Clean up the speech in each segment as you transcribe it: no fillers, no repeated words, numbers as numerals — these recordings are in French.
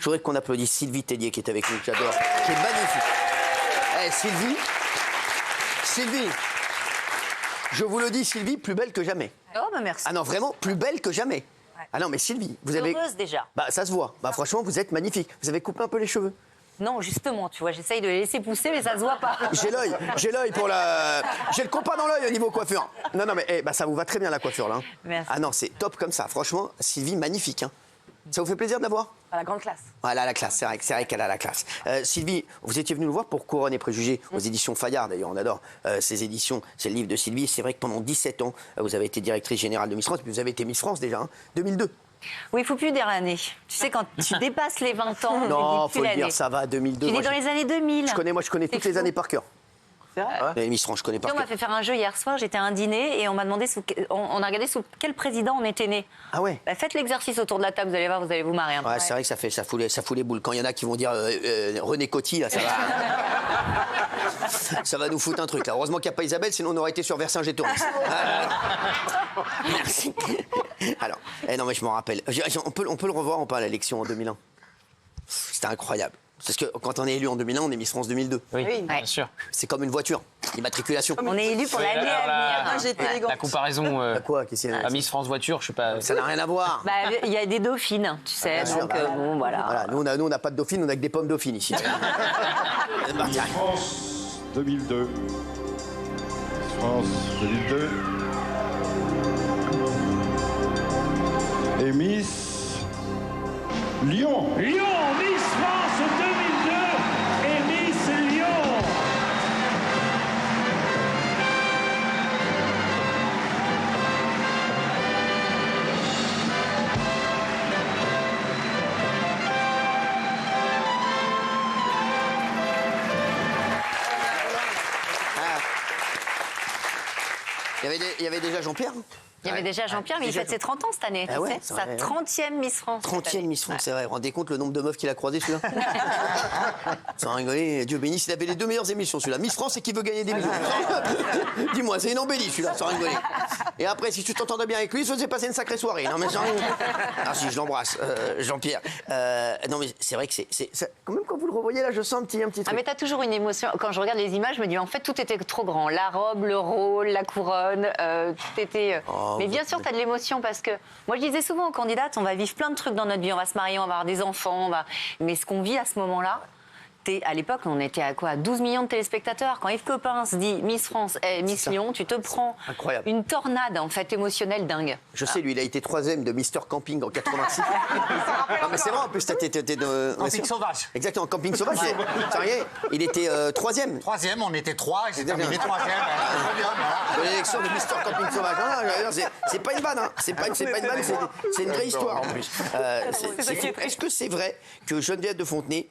voudrais qu'on applaudisse Sylvie Tellier qui est avec nous, que j'adore, qui est magnifique. Eh, Sylvie, je vous le dis, Sylvie, plus belle que jamais. Oh, bah merci. Ah non, vraiment, plus belle que jamais. Ouais. Ah non, mais Sylvie, vous avez... Heureuse déjà. Bah, ça se voit. Bah, franchement, vous êtes magnifique. Vous avez coupé un peu les cheveux. Non, justement, tu vois, j'essaye de les laisser pousser, mais ça se voit pas. J'ai l'œil pour la... J'ai le compas dans l'œil au niveau coiffure. Non, mais bah, ça vous va très bien, la coiffure, là. Hein. Merci. Ah non, c'est top comme ça. Franchement, Sylvie, magnifique. Hein. Ça vous fait plaisir de la voir? À la grande classe. Elle a la classe, c'est vrai qu'elle a la classe. Sylvie, vous étiez venue nous voir pour Couronne et Préjugés, aux éditions Fayard, d'ailleurs, on adore ces éditions. C'est le livre de Sylvie. C'est vrai que pendant 17 ans, vous avez été directrice générale de Miss France, puis vous avez été Miss France déjà, hein, 2002. Oui, il ne faut plus dire l'année. Tu sais, quand tu dépasses les 20 ans, non, il faut le dire, ça va, 2002. Tu es dans les années 2000. Je connais toutes les années par cœur. C'est vrai? Les Miss France, je connais par cœur. On m'a fait faire un jeu hier soir, j'étais à un dîner et on m'a demandé, on a regardé sous quel président on était né. Ah ouais? Bah, faites l'exercice autour de la table, vous allez voir, vous allez vous marrer un peu. Ouais, c'est vrai que ça fout les boules. Quand il y en a qui vont dire René Coty, là, ça va... ça va nous foutre un truc. Là. Heureusement qu'il n'y a pas Isabelle, sinon on aurait été sur Vercingétorix. Merci. Alors, non mais je m'en rappelle. On peut le revoir, on parle à l'élection en 2001. C'était incroyable. Parce que quand on est élu en 2001, on est Miss France 2002. Oui, bien sûr. C'est comme une voiture, l'immatriculation. On est élu pour l'année à venir. La comparaison à Miss France voiture, je sais pas. Ça n'a rien à voir. Bah, il y a des dauphines, tu sais, donc bon, voilà. Nous, on n'a pas de dauphine, on a que des pommes dauphines ici. Miss France 2002. Miss France 2002. Et Miss Lyon. Lyon, Miss France 2002 et Miss Lyon. Il y avait déjà Jean-Pierre. Il y avait déjà Jean-Pierre, mais il fête ses 30 ans cette année. Ah ouais, tu sais, sa 30e Miss France. 30e Miss France, c'est vrai. Vous vous rendez compte le nombre de meufs qu'il a croisé celui-là? Sans rigoler, Dieu bénisse, il avait les deux meilleures émissions celui-là. Miss France et qui veut gagner des millions. Dis-moi, c'est une embellie celui-là, sans rigoler. Et après, si tu t'entendais bien avec lui, il se faisait passer une sacrée soirée. Non mais sans... Ah si, je l'embrasse, Jean-Pierre. Non mais c'est vrai que c'est... Quand même, quand vous le revoyez là, je sens un petit truc. Ah mais t'as toujours une émotion. Quand je regarde les images, je me dis en fait tout était trop grand. La robe, le rôle, la couronne, tout était... mais bien sûr, t'as de l'émotion parce que... Moi, je disais souvent aux candidates, on va vivre plein de trucs dans notre vie. On va se marier, on va avoir des enfants, mais ce qu'on vit à ce moment-là... À l'époque, on était à quoi? 12 millions de téléspectateurs. Quand Yves Coppens dit Miss France et Miss Lyon, tu te prends une tornade en fait émotionnelle dingue. Je sais, lui, il a été 3e de Mister Camping en 86. Non, mais c'est vrai, en plus, t'étais de... Camping sauvage. Exactement, Camping sauvage. Il était 3e. 3e, on était 3 et j'ai terminé 3e. De l'élection de Mister Camping sauvage. C'est pas une vanne, hein. C'est pas une vanne, c'est une vraie histoire en plus. Est-ce que c'est vrai que Geneviève de Fontenay,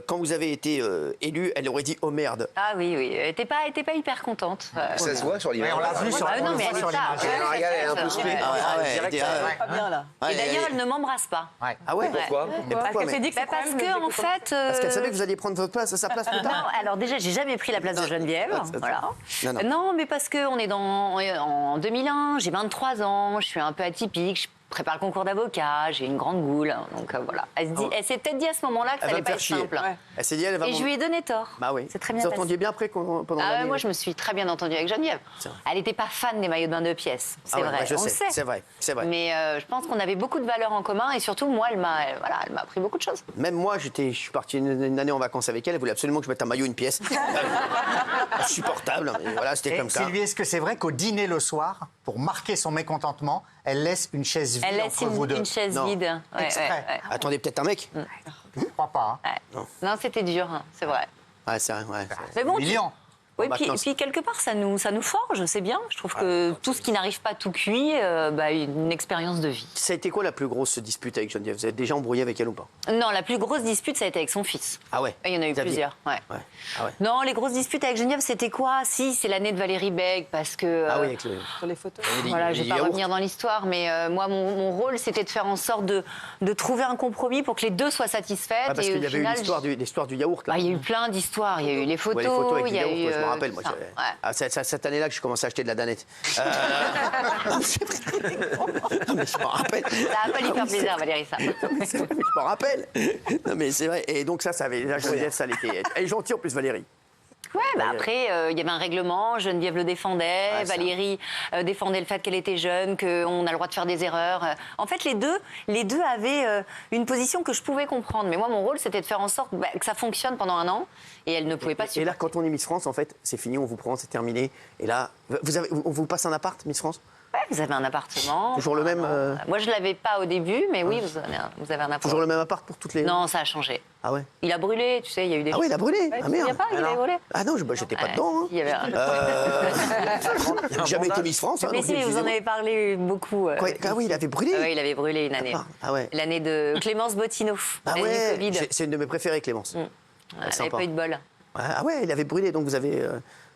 quand vous avez été élue, elle aurait dit oh merde? Ah oui, elle était pas hyper contente. Ça se voit sur l'image. On l'a vu sur non, mais elle est pas. Elle est un peu split. Pas bien là. Et d'ailleurs, elle ne m'embrasse pas. Ah ouais? Pourquoi? Parce qu'elle s'est dit que parce que en fait. Parce qu'elle savait que vous alliez prendre votre place, sa place plus tard. Non, alors déjà, j'ai jamais pris la place de Geneviève. Voilà. Non, mais parce qu'on est en 2001, j'ai 23 ans, je suis un peu atypique. Je prépare le concours d'avocat, j'ai une grande goule, donc voilà. Elle s'est peut-être dit à ce moment-là que ça allait pas être simple. Ouais. Elle s'est dit, elle va. Et je lui ai donné tort. Bah oui. C'est très bien. Vous entendiez bien après pendant l'année? Moi, je me suis très bien entendue avec Geneviève. Elle n'était pas fan des maillots de bain de pièces, c'est vrai. Bah, je on sais, le sait. c'est vrai. Mais je pense qu'on avait beaucoup de valeurs en commun et surtout, moi, elle m'a appris beaucoup de choses. Même moi, je suis parti une année en vacances avec elle. Elle voulait absolument que je mette un maillot, une pièce. Insupportable. Et voilà, c'était comme ça. Sylvie, est-ce que c'est vrai qu'au dîner le soir, pour marquer son mécontentement, elle laisse une chaise vide entre vous deux? Une chaise vide. Exprès. Attendez, peut-être un mec? Je crois pas. Non, c'était dur, c'est vrai. Ouais, c'est vrai. Ouais, mais bon, Millions. Oui, puis quelque part, ça nous forge, c'est bien. Je trouve que tout ce qui n'arrive pas tout cuit, une expérience de vie. Ça a été quoi la plus grosse dispute avec Geneviève? Vous êtes déjà embrouillé avec elle ou pas? Non, la plus grosse dispute, ça a été avec son fils. Ah ouais? Il y en a eu plusieurs. Ouais. Ah ouais. Non, les grosses disputes avec Geneviève, c'était quoi? Si, c'est l'année de Valérie Bègue, parce que... Ah oui, avec sur les photos. Voilà, je ne vais pas revenir dans l'histoire, mais moi, mon rôle, c'était de faire en sorte de trouver un compromis pour que les deux soient satisfaits. Parce qu'il y avait eu l'histoire du yaourt. Il y a eu plein d'histoires. Il y a eu les photos, il y a eu me rappelle, moi. ça, ouais. Cette année-là que j'ai commencé à acheter de la danette. Non, mais je m'en rappelle. Ça va pas lui faire plaisir, Valérie, ça. Je m'en rappelle. Non, mais c'est vrai. Et donc ça avait... La Geneviève, ça l'était... Elle est gentille en plus, Valérie. Ouais, bah après, il y avait un règlement, Geneviève le défendait, Valérie défendait le fait qu'elle était jeune, qu'on a le droit de faire des erreurs. En fait, les deux avaient une position que je pouvais comprendre. Mais moi, mon rôle, c'était de faire en sorte que ça fonctionne pendant un an. Et elle ne pouvait pas supporter. Et là, quand on est Miss France, en fait, c'est fini, on vous prend, c'est terminé. Et là, on vous passe un appart, Miss France ? Ouais, vous avez un appartement. Toujours le même Moi, je ne l'avais pas au début, mais oui, vous avez un appart. Toujours le même appart pour toutes les... Non, ça a changé. Ah ouais. Il a brûlé, tu sais, il y a eu des... Ah oui, il a brûlé. Ouais, ah merde. Pas, il avait brûlé. Ah non, j'étais pas dedans. Hein. Il y avait J'ai jamais été Miss France. Hein, mais si, vous en avez parlé beaucoup. Ah oui, il avait brûlé. Oui, il avait brûlé une année. Ah ouais. L'année de Clémence Bottineau. Ah l'année ouais. du Covid. C'est une de mes préférées, Clémence. Elle n'avait pas eu de bol. Ah ouais, il avait brûlé, donc vous avez...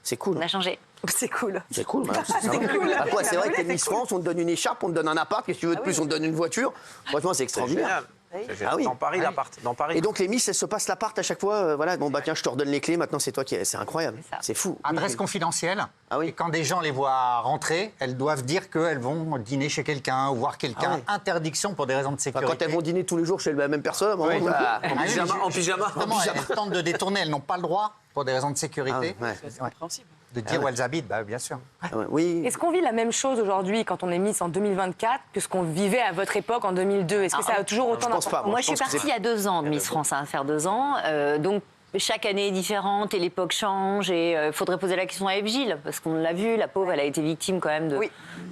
C'est cool. On a changé. C'est cool. C'est cool, madame. C'est cool. Ah quoi, c'est vrai que t'es Miss France, on te donne une écharpe, on te donne un appart, qu'est-ce que tu veux de plus, on te donne une voiture. Franchement, c'est extraordinaire. Ah oui. Dans Paris, l'appart. Dans Paris. Et donc les Miss, elles se passent l'appart à chaque fois. Voilà, bon bah tiens, je te redonne les clés. Maintenant, c'est toi qui. C'est incroyable. C'est fou. Adresse confidentielle. Ah oui. Et quand des gens les voient rentrer, elles doivent dire qu'elles vont dîner chez quelqu'un ou voir quelqu'un. Ah oui. Interdiction pour des raisons de sécurité. Quand elles vont dîner tous les jours chez la même personne. Oui. Voilà. En pyjama. Elles tentent de détourner. Elles n'ont pas le droit, pour des raisons de sécurité, de dire où elles habitent. Bah, bien sûr. Oui. Est-ce qu'on vit la même chose aujourd'hui quand on est Miss en 2024 que ce qu'on vivait à votre époque en 2002 ? Est-ce que ça a toujours autant d'importance ? Moi, je suis partie il y a 2 ans de Miss France, ça va faire 2 ans. Donc, chaque année est différente et l'époque change. Et il faudrait poser la question à Eve Gilles, parce qu'on l'a vu, la pauvre, elle a été victime quand même de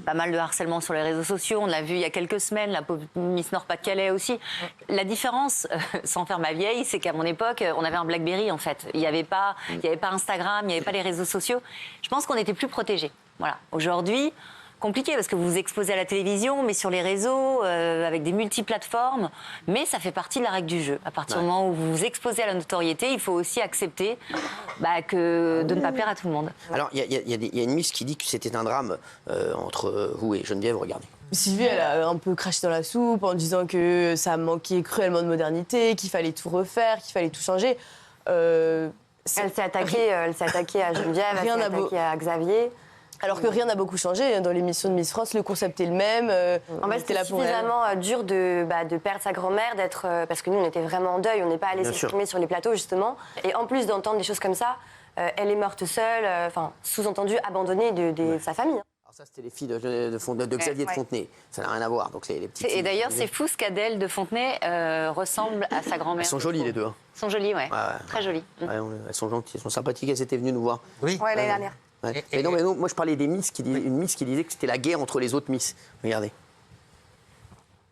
pas mal de harcèlement sur les réseaux sociaux. On l'a vu il y a quelques semaines, la pauvre Miss Nord-Pas-de-Calais aussi. La différence, sans faire ma vieille, c'est qu'à mon époque, on avait un Blackberry en fait. Il n'y avait pas Instagram, il n'y avait pas les réseaux sociaux. Je pense qu'on était plus protégés. Voilà. Aujourd'hui, compliqué parce que vous vous exposez à la télévision, mais sur les réseaux, avec des multiplateformes. Mais ça fait partie de la règle du jeu. À partir du moment où vous vous exposez à la notoriété, il faut aussi accepter de ne pas plaire à tout le monde. Alors, il y a une Miss qui dit que c'était un drame entre vous et Geneviève. Regardez. Sylvie, elle a un peu craché dans la soupe en disant que ça manquait cruellement de modernité, qu'il fallait tout refaire, qu'il fallait tout changer. Elle s'est attaquée à Geneviève, elle s'est attaquée à Xavier. Alors que rien n'a beaucoup changé. Dans l'émission de Miss France, le concept est le même. En fait, c'était suffisamment dur de perdre sa grand-mère, parce que nous, on était vraiment en deuil. On n'est pas allé s'exprimer sur les plateaux, justement. Et en plus d'entendre des choses comme ça, elle est morte seule, sous-entendu abandonnée de sa famille. Alors ça, c'était les filles de Xavier de Fontenay. Ça n'a rien à voir. Donc les petites et d'ailleurs, c'est fou ce qu'Adèle de Fontenay ressemble à sa grand-mère. Elles sont jolies, les deux. Elles sont jolies, ouais. Très jolies. Ouais, elles sont gentilles, elles sont sympathiques. Elles étaient venues nous voir. Oui. Ouais, l'année dernière. Ouais. Mais non, moi je parlais des Miss une Miss qui disait que c'était la guerre entre les autres Miss. Regardez.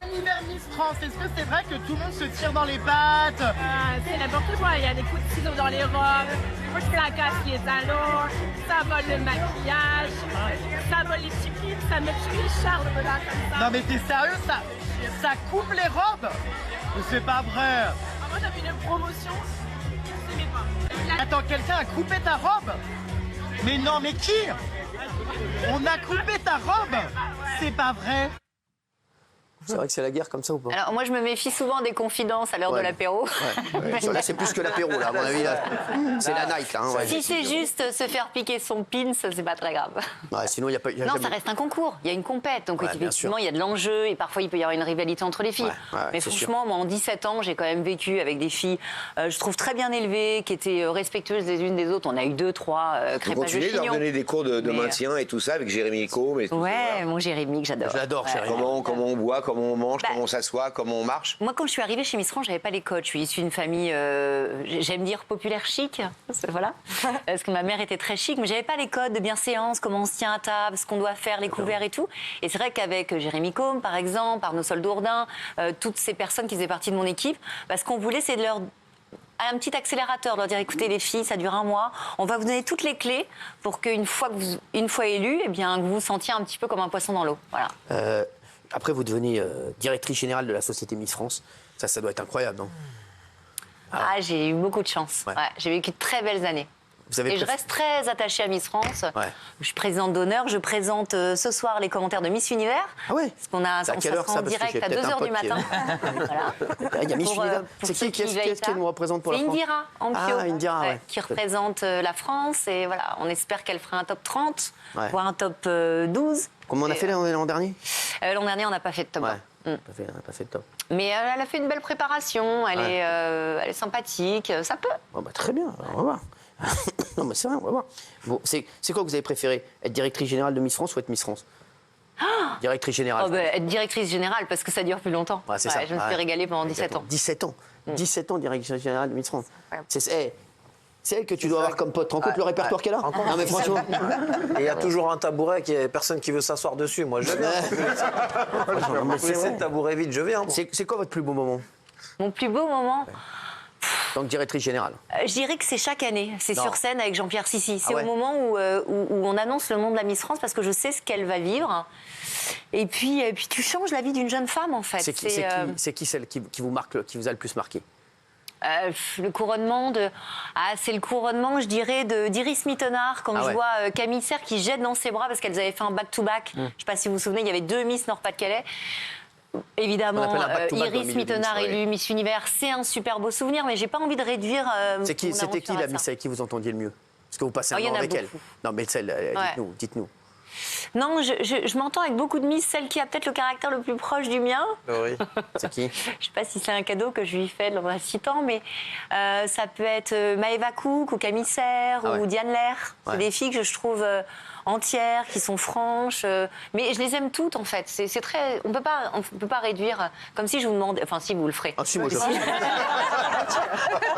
L'hiver Miss France, est-ce que c'est vrai que tout le monde se tire dans les pattes? C'est n'importe quoi, il y a des coups de ciseaux dans les robes, moi je placasse les talons, ça vole le maquillage, ça vole les petits clips, ça me tue les Charles de là comme ça. Non mais t'es sérieux, ça coupe les robes? Mais c'est pas vrai. Moi j'avais une promotion, je sais pas. Attends, quelqu'un a coupé ta robe? Mais non, mais qui? On a coupé ta robe? C'est pas vrai. C'est vrai que c'est la guerre comme ça ou pas? Alors moi je me méfie souvent des confidences à l'heure de l'apéro. Là c'est plus que l'apéro là, à mon avis. C'est la night là. Hein, si c'est juste se faire piquer son pin, c'est pas très grave. Ouais, sinon il y a pas. Non, ça reste un concours. Il y a une compète, donc effectivement il y a de l'enjeu et parfois il peut y avoir une rivalité entre les filles. Mais franchement, moi en 17 ans, j'ai quand même vécu avec des filles, je trouve très bien élevées, qui étaient respectueuses les unes des autres. On a eu 2, 3 crêpages de chignon. Vous continuez de leur donner des cours de maintien et tout ça avec Jérémy Co. Ouais, mon Jérémy que j'adore. Je l'adore, Jérémy. Comment on boit, comment on mange, comment on s'assoit, comment on marche? Moi, quand je suis arrivée chez Miss France, j'avais pas les codes. Je suis issue d'une famille, j'aime dire populaire chic, voilà, parce que ma mère était très chic, mais j'avais pas les codes de bienséance, comment on se tient à table, ce qu'on doit faire, les couverts et tout. Et c'est vrai qu'avec Jérémy Combe, par exemple, Arnaud Soldourdin, toutes ces personnes qui faisaient partie de mon équipe, ce qu'on voulait, c'est de leur un petit accélérateur, leur dire écoutez les filles, ça dure 1 mois, on va vous donner toutes les clés pour qu'une fois élue, eh bien, que vous vous sentiez un petit peu comme un poisson dans l'eau. Voilà. Après, vous devenez directrice générale de la société Miss France. Ça doit être incroyable, non? J'ai eu beaucoup de chance. Ouais. J'ai vécu de très belles années. Et je reste très attachée à Miss France. Ouais. Je suis présidente d'honneur. Je présente ce soir les commentaires de Miss Univers. Ah ouais. Parce qu'on sera en direct à 2h du matin. Il y a Miss Univers. C'est qui nous représente pour la France? C'est Indira, en bio. Ah, Indira, qui représente la France. Et voilà, on espère qu'elle fera un top 30, voire un top 12. Comment on a fait l'an dernier? L'an dernier, on n'a pas fait de top. On n'a pas fait de top. Mais elle a fait une belle préparation. Elle est sympathique. Ça peut. Oh, très bien, on va voir. Non, mais c'est vrai, on va voir. Bon, c'est quoi que vous avez préféré? Être directrice générale de Miss France ou être Miss France? Directrice générale. Être directrice générale, parce que ça dure plus longtemps. C'est ça. Je me suis régalée pendant 17 ans. 17 ans 17 ans, directrice générale de Miss France. C'est elle que tu dois avoir comme pote. Tu rends compte le répertoire qu'elle a? Non, mais franchement. Et il y a toujours un tabouret, il n'y a personne qui veut s'asseoir dessus. Moi, je viens. Vous laissez le tabouret vite, je viens. C'est quoi votre plus beau moment? Mon plus beau moment? Donc directrice générale. Je dirais que c'est chaque année. C'est sur scène avec Jean-Pierre Sissi. C'est au moment où on annonce le nom de la Miss France parce que je sais ce qu'elle va vivre. Et puis tu changes la vie d'une jeune femme, en fait. C'est qui celle qui vous marque, qui vous a le plus marqué? Le couronnement c'est le couronnement, je dirais, d'Iris Mittenard, quand je vois Camille Serre qui jette dans ses bras parce qu'elles avaient fait un back-to-back. Je ne sais pas si vous vous souvenez, il y avait 2 Miss Nord-Pas-de-Calais. Évidemment, Iris Mittenard élue Miss Univers, c'est un super beau souvenir, mais j'ai pas envie de réduire. C'était qui la Miss avec qui vous entendiez le mieux? Parce que vous passez un an avec elle. Non, mais celle, dites-nous. Non, je m'entends avec beaucoup de Miss, celle qui a peut-être le caractère le plus proche du mien. Oui. C'est qui? Je sais pas si c'est un cadeau que je lui fais dans la 6 ans, mais ça peut être Maëva Cook ou Camille Serre ou Diane Lair. C'est des filles que je trouve entières, qui sont franches. Mais je les aime toutes, en fait. C'est très... On peut pas réduire, comme si je vous demandais... Enfin, si, vous le ferez. Ah si, moi je le ferai.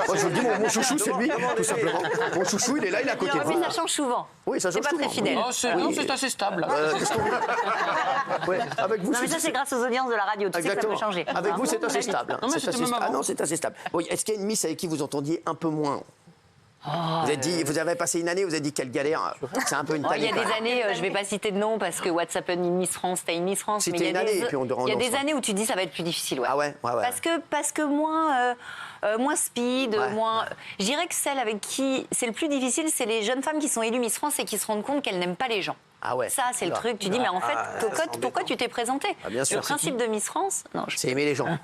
Moi, je vous le dis, mon chouchou, c'est lui, tout simplement. Mon chouchou, il est là, il est à côté de vous. Mais ça change souvent. Oui, ça change souvent. C'est pas très fidèle. Non, c'est assez stable. Avec vous, non, mais ça, c'est grâce aux audiences de la radio. Tu sais que ça peut changer. Avec vous, c'est assez stable. Non, c'est assez stable. Est-ce qu'il y a une Miss avec qui vous entendiez un peu moins? Vous avez passé une année, vous avez dit quelle galère. C'est un peu une tannée. Il y a des années, je ne vais pas citer de nom parce que What's Happened in Miss France, t'as une Miss France. C'était une année et puis on il y a des années où tu dis ça va être plus difficile. Ouais. Ah ouais. Parce que moins speed, moins. Je dirais que celle avec qui c'est le plus difficile, c'est les jeunes femmes qui sont élues Miss France et qui se rendent compte qu'elles n'aiment pas les gens. Ah ouais. Ça, c'est le truc. Tu dis, mais en fait, pourquoi tu t'es présentée? Bien sûr. Le principe de Miss France, c'est aimer les gens.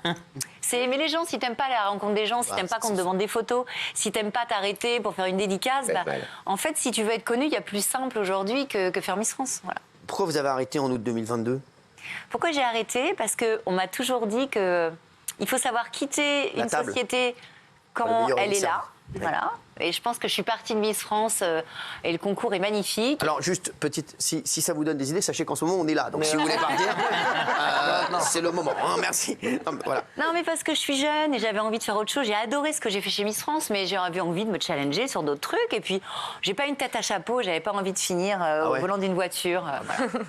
C'est aimer les gens. Si t'aimes pas aller à la rencontre des gens, si t'aimes pas qu'on te demande des photos, si t'aimes pas t'arrêter pour faire une dédicace, en fait, si tu veux être connue, il y a plus simple aujourd'hui que faire Miss France. Voilà. Pourquoi vous avez arrêté en août 2022? Pourquoi j'ai arrêté? Parce qu'on m'a toujours dit qu'il faut savoir quitter une société quand elle est là. Voilà. Et je pense que je suis partie de Miss France et le concours est magnifique. Alors juste, si ça vous donne des idées, sachez qu'en ce moment on est là. Donc si vous voulez partir, c'est le moment. Merci. Non, mais parce que je suis jeune et j'avais envie de faire autre chose. J'ai adoré ce que j'ai fait chez Miss France, mais j'ai envie de me challenger sur d'autres trucs. Et puis, j'ai pas une tête à chapeau, j'avais pas envie de finir au volant d'une voiture.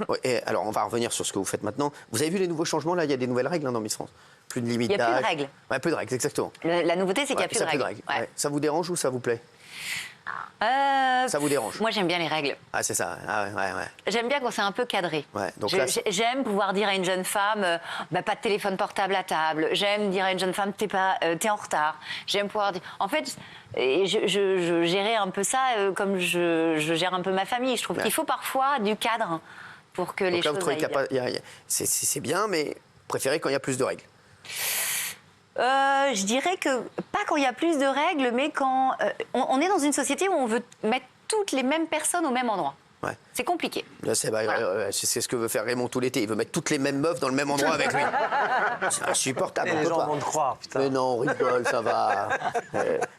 Voilà. Et alors, on va revenir sur ce que vous faites maintenant. Vous avez vu les nouveaux changements là? Il y a des nouvelles règles dans Miss France. Plus de limite d'âge. Il n'y a plus de règles. Ouais, plus de règles, exactement. La nouveauté, c'est qu'il n'y a plus de règles. Ouais. Ça vous dérange ou ça vous plaît? Ça vous dérange? Moi, j'aime bien les règles. Ah, c'est ça. J'aime bien quand c'est un peu cadré. J'aime pouvoir dire à une jeune femme, pas de téléphone portable à table. J'aime dire à une jeune femme, t'es en retard. J'aime pouvoir dire... En fait, je gérais un peu ça comme je gère un peu ma famille. Je trouve qu'il faut parfois du cadre pour que les choses aillent. C'est bien, mais préférez quand il y a plus de règles. Je dirais que pas quand il y a plus de règles, mais quand on est dans une société où on veut mettre toutes les mêmes personnes au même endroit. Ouais. C'est compliqué. C'est ce que veut faire Raymond tout l'été. Il veut mettre toutes les mêmes meufs dans le même endroit avec lui. C'est insupportable. Et les gens vont te croire, putain. Mais non, on rigole, ça va.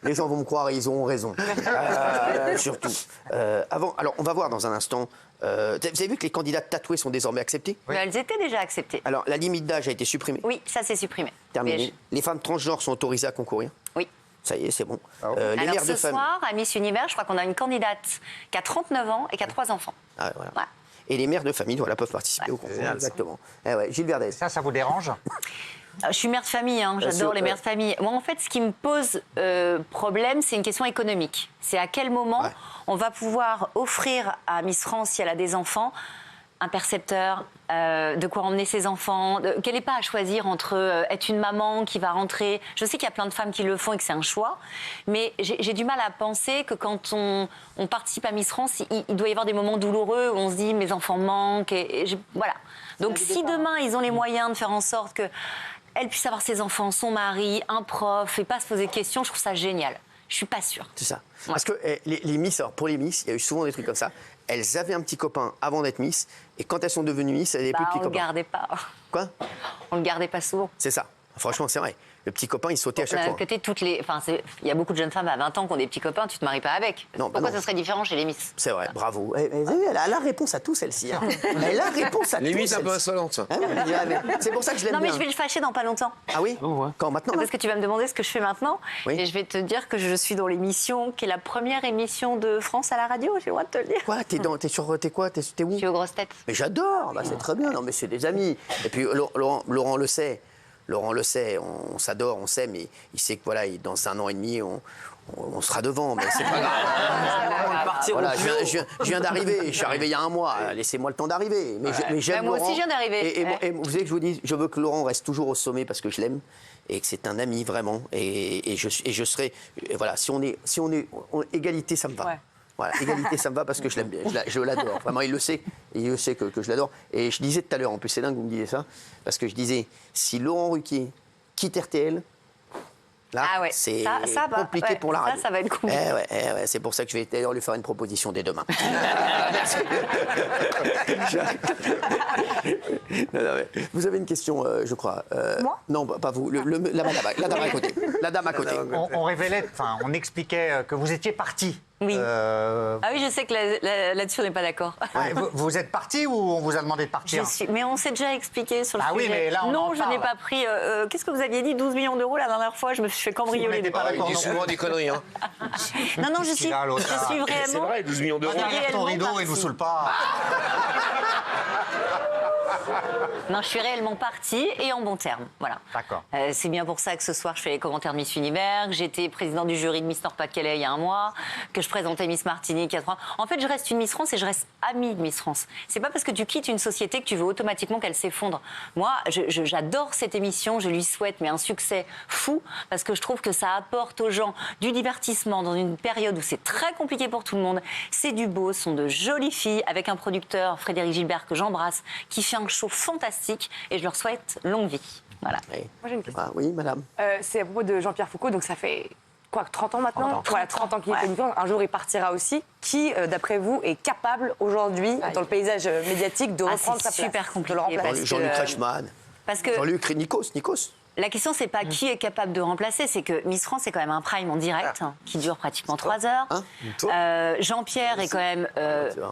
Les gens vont me croire et ils ont raison. Surtout. Alors, on va voir dans un instant. Vous avez vu que les candidates tatouées sont désormais acceptées? Oui. Elles étaient déjà acceptées. Alors, la limite d'âge a été supprimée? Oui, ça c'est supprimé. Terminé. Les femmes transgenres sont autorisées à concourir? Oui. Ça y est, c'est bon. Alors, ce soir, à Miss Univers, je crois qu'on a une candidate qui a 39 ans et qui a 3 enfants. Ah, voilà. Ouais. Et les mères de famille peuvent participer au concours. Exactement. Gilles Verdez. Ça vous dérange? Je suis mère de famille, j'adore les mères de famille. Moi, en fait, ce qui me pose problème, c'est une question économique. C'est à quel moment on va pouvoir offrir à Miss France, si elle a des enfants, un percepteur, de quoi emmener ses enfants, qu'elle n'ait pas à choisir entre être une maman qui va rentrer. Je sais qu'il y a plein de femmes qui le font et que c'est un choix, mais j'ai du mal à penser que quand on participe à Miss France, il doit y avoir des moments douloureux où on se dit mes enfants manquent. Voilà. Donc si demain ils ont les moyens de faire en sorte qu'elle puisse avoir ses enfants, son mari, un prof et pas se poser de questions, je trouve ça génial. Je suis pas sûre. C'est ça. Ouais. Parce que les Miss, alors pour les Miss, il y a eu souvent des trucs comme ça. Elles avaient un petit copain avant d'être Miss, et quand elles sont devenues Miss, elles n'avaient plus de petit copain. On le gardait pas. Quoi? On le gardait pas souvent. C'est ça. Franchement, c'est vrai. Le petit copain, il sautait à chaque fois. Il y a beaucoup de jeunes femmes à 20 ans qui ont des petits copains, tu te maries pas avec. Non, pourquoi ça serait différent chez les Miss? C'est vrai, bravo. Elle a la réponse à tout, celle-ci. Hein. Elle a la réponse à tout. Les Miss un peu insolentes. C'est pour ça que je l'aime bien. Non, mais je vais le fâcher dans pas longtemps. Ah oui? Quand, maintenant? Parce que tu vas me demander ce que je fais maintenant. Oui. Et je vais te dire que je suis dans l'émission qui est la première émission de France à la radio, j'ai le droit de te le dire. Quoi? T'es où? Je suis aux grosses têtes. Mais j'adore, c'est très bien. Non, mais c'est des amis. Et puis Laurent le sait. Laurent le sait, on s'adore, on s'aime, mais il sait que voilà, dans 1 an et demi, on sera devant, mais c'est pas grave. Voilà, je viens d'arriver, je suis arrivé il y a 1 mois, laissez-moi le temps d'arriver. Mais j'aime moi Laurent. aussi, je viens d'arriver. Et vous savez que je vous dis, je veux que Laurent reste toujours au sommet parce que je l'aime et que c'est un ami vraiment. Et je serai, voilà, si on est égalité, ça me va. Ouais. Voilà, égalité, ça me va parce que je l'aime bien, je l'adore. Vraiment, il le sait, que je l'adore. Et je disais tout à l'heure, en plus, c'est dingue que vous me disiez ça, parce que je disais, si Laurent Ruquier quitte RTL, là, c'est compliqué pour la radio. Ça va être compliqué. C'est pour ça que je vais d'ailleurs lui faire une proposition dès demain. Merci. Non, vous avez une question, je crois. Moi? Non, pas vous. La dame à côté. La dame à côté. On expliquait que vous étiez parti. Oui. Ah oui, je sais que là-dessus, on n'est pas d'accord. Ouais, vous êtes parti ou on vous a demandé de partir? Mais on s'est déjà expliqué sur le sujet. Oui, mais là, non, je n'ai pas pris... Qu'est-ce que vous aviez dit? 12 millions d'euros la dernière fois, je me suis fait cambrioler. Il dit souvent des conneries. Hein. Non, je suis vraiment... C'est vrai, 12 millions d'euros. Derrière ton rideau, il vous saoule pas. Non, je suis réellement partie et en bon terme. Voilà. D'accord. C'est bien pour ça que ce soir, je fais les commentaires de Miss Univers, que j'étais présidente du jury de Miss Nord-Pas-de-Calais il y a 1 mois, que je présentais Miss Martinique il y a 3 ans. En fait, je reste une Miss France et je reste amie de Miss France. C'est pas parce que tu quittes une société que tu veux automatiquement qu'elle s'effondre. Moi, j'adore cette émission, je lui souhaite un succès fou parce que je trouve que ça apporte aux gens du divertissement dans une période où c'est très compliqué pour tout le monde. C'est du beau, ce sont de jolies filles avec un producteur, Frédéric Gilbert, que j'embrasse, qui fait un show fantastique et je leur souhaite longue vie. Voilà. Moi, j'ai une question. Oui, madame. C'est à propos de Jean-Pierre Foucault, donc ça fait 30 ans maintenant? 30 ans qu'il est président. Un jour, il partira aussi. Qui, d'après vous, est capable aujourd'hui, dans le paysage médiatique, de reprendre sa place? C'est super compliqué. De le remplacer. Jean-Luc Reichmann. Jean-Luc Nikos. La question, c'est pas qui est capable de remplacer, c'est que Miss France, c'est quand même un prime en direct qui dure pratiquement 3 heures. Jean-Pierre est quand même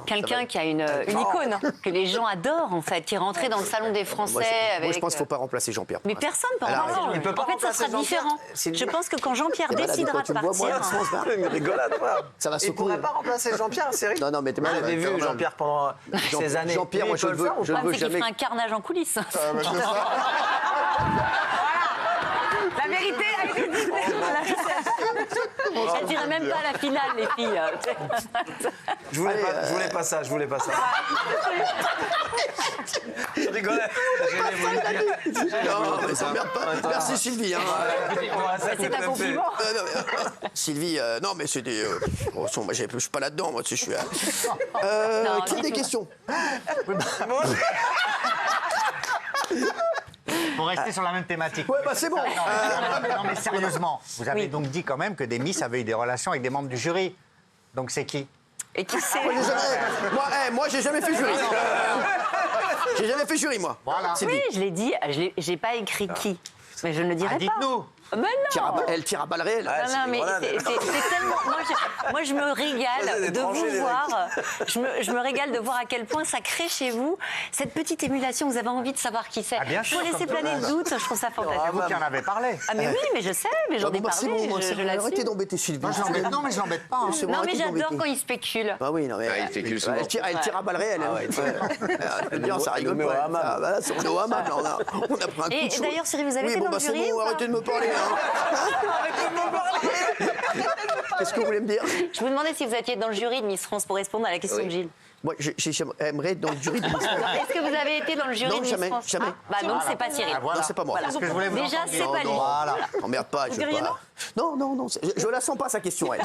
quelqu'un qui a une icône que les gens adorent, en fait, qui est rentré dans le salon des Français. Moi, je pense qu'il ne faut pas remplacer Jean-Pierre. Mais personne ne peut remplacer. En fait, ça sera différent. Je pense que quand Jean-Pierre décidera de partir... Ça va Il ne pourrait pas remplacer Jean-Pierre, sérieux? Non, mais t'es mal. J'avais vu Jean-Pierre pendant ces années. Jean-Pierre, moi, je le veux jamais. C'est qu'il ferait un carnage en coulisses. La vérité a été dite. Je dirais même pas à la finale, les filles. Je voulais pas ça. Je rigolais. Non, mais ça m'emmerde pas. Merci Sylvie. C'est un compliment. Sylvie, non, mais c'est des. Moi, je suis pas là-dedans, moi, tu sais, je suis. Qui a des questions? Pour rester sur la même thématique. Ouais, c'est bon. Non, mais sérieusement, vous avez donc dit quand même que des Miss avaient eu des relations avec des membres du jury. Donc c'est qui? Et qui c'est? Moi, j'ai jamais fait jury. J'ai jamais fait jury, moi. Voilà. Oui, je l'ai dit, j'ai pas écrit qui. Mais je ne le dirai pas. Dites-nous. Mais non. Elle tire à balles réelles. Non, mais c'est tellement... Moi, je me régale de vous voir. Je me régale de voir à quel point ça crée chez vous cette petite émulation. Vous avez envie de savoir qui c'est. Pour laisser planer le doute, je trouve ça fantastique. C'est vous qui en avez parlé. Ah, mais oui, mais je sais, mais j'en ai parlé. Arrêtez d'embêter Sylvie. Non, mais je l'embête pas. Non, mais j'adore quand il spécule. Ah oui, non, mais. Il spécule souvent. Elle tire à balles réelles. Bien, ça rigole pas. On est au hammam, là. On a pris un coup de Et d'ailleurs, Cyril, vous avez été dans le jury? C'est bon, arrêtez de me parler. Qu'est-ce que vous voulez me dire? Je vous demandais si vous étiez dans le jury de Miss France pour répondre à la question de Gilles. Moi, j'aimerais être dans le jury de Miss France. Est-ce que vous avez été dans le jury Non, de Miss jamais, France? jamais. Bah donc c'est pas Cyril. Non, c'est pas moi. Parce que je voulais vous Déjà, entendre c'est dire. pas lui. Emmerde pas, je veux pas. Non, je la sens pas sa question, elle.